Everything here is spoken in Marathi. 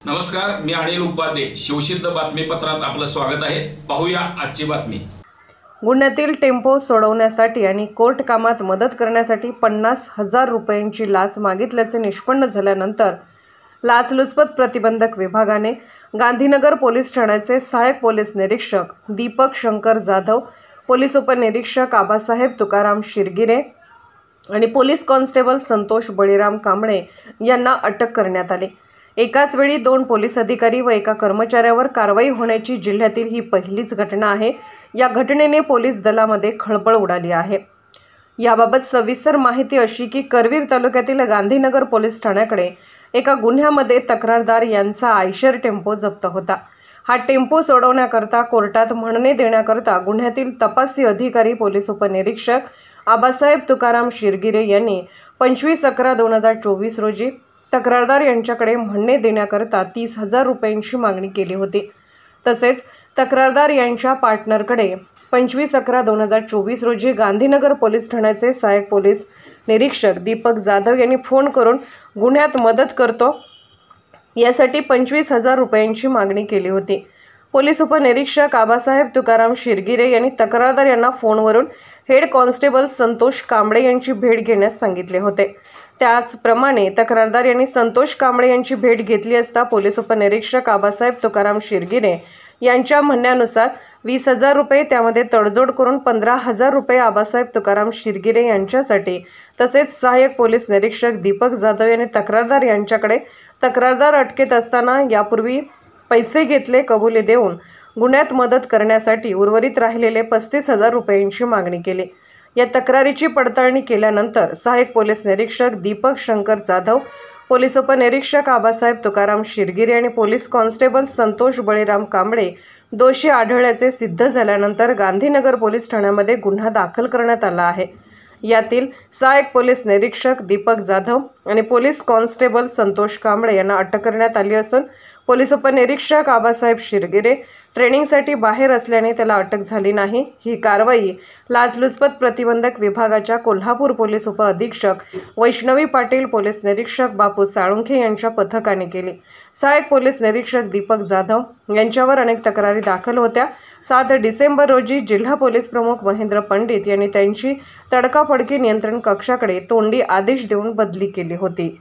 नमस्कार, मी अनिल उपाध्ये. शिवसिद्ध बातमीपत्रात आपलं स्वागत आहे. पाहूया आजची बातमी. गुन्ह्यातील टेम्पो सोडवण्यासाठी आणि कोर्ट कामात मदत करण्यासाठी 50,000 रुपयांची लाच मागितल्याचे निष्पन्न झाल्यानंतर लाचलुचपत प्रतिबंधक विभागाने गांधीनगर पोलीस ठाण्याचे सहाय्यक पोलीस निरीक्षक दीपक शंकर जाधव, पोलीस उपनिरीक्षक आबासाहेब तुकाराम शिरगिरे आणि पोलीस कॉन्स्टेबल संतोष बळीराम कांबळे यांना अटक करण्यात आली. एकाच वेळी 2 पोलीस अधिकारी व एका कर्मचाऱ्यावर कारवाई होण्याची जिल्ह्यातील ही पहिलीच घटना आहे. या घटनेने पोलीस दलामध्ये खळबळ उडाली आहे. याबाबत सविस्तर माहिती अशी की करवीर तालुक्यातील गांधीनगर पोलीस ठाण्याकडे एका गुन्ह्यामध्ये तक्रारदार यांचा आयशर टेम्पो जप्त होता. हा टेम्पो सोडवण्याकरता कोर्टात म्हणणे देण्याकरता गुन्ह्यातील तपासी अधिकारी पोलीस उपनिरीक्षक आबासाहेब तुकाराम शिरगिरे यांनी 25/11/2024 रोजी तक्रारदार यांच्याकडे म्हणणे देण्याकरता 30,000 रुपयांची मागणी केली होती. तसेच तक्रारदार यांच्या पार्टनरकडे 25/11/2024 रोजी गांधीनगर पोलीस ठाण्याचे सहाय्यक पोलीस निरीक्षक दीपक जाधव यांनी फोन करून गुन्ह्यात मदत करतो यासाठी 25,000 रुपयांची मागणी केली होती. पोलीस उपनिरीक्षक आबासाहेब तुकाराम शिरगिरे यांनी तक्रारदार यांना फोनवरून हेड कॉन्स्टेबल संतोष कांबळे यांची भेट घेण्यास सांगितले होते. त्याचप्रमाणे तक्रारदार यांनी संतोष कांबळे यांची भेट घेतली असता पोलीस उपनिरीक्षक आबासाहेब तुकाराम शिरगिरे यांच्या म्हणण्यानुसार 20,000 रुपये, त्यामध्ये तडजोड करून 15,000 रुपये आबासाहेब तुकाराम शिरगिरे यांच्यासाठी तसेच सहाय्यक पोलीस निरीक्षक दीपक जाधव यांनी तक्रारदार यांच्याकडे तक्रारदार अटकेत असताना यापूर्वी पैसे घेतले कबुली देऊन गुन्ह्यात मदत करण्यासाठी उर्वरित राहिलेले 35,000 रुपयांची मागणी केली. या तक्रारीची पडताळणी केल्यानंतर सहाय्यक पोलीस निरीक्षक दीपक शंकर जाधव, पोलीस उपनिरीक्षक आबासाहेब तुकाराम शिरगिरे आणि पोलीस कॉन्स्टेबल संतोष बळीराम कांबळे दोषी आढळल्याचे सिद्ध झाल्यानंतर गांधीनगर पोलीस ठाण्यामध्ये गुन्हा दाखल करण्यात आला आहे. यातील सहाय्यक पोलीस निरीक्षक दीपक जाधव आणि पोलीस कॉन्स्टेबल संतोष कांबळे यांना अटक करण्यात आली असून पोलीस उपनिरीक्षक आबासाहेब शिरगिरे ट्रेनिंगसाठी बाहेर असल्याने त्याला अटक झाली नाही. ही कारवाई लाचलुचपत प्रतिबंधक विभागाच्या कोल्हापूर पोलीस उपअधीक्षक वैष्णवी पाटील, पोलीस निरीक्षक बापू साळुंखे यांच्या पथकाने केली. सहाय्यक पोलीस निरीक्षक दीपक जाधव यांच्यावर अनेक तक्रारी दाखल होत्या. 7 डिसेंबर रोजी जिल्हा पोलीस प्रमुख महेंद्र पंडित यांनी त्यांची तडकाफडकी नियंत्रण कक्षाकडे तोंडी आदेश देऊन बदली केली होती.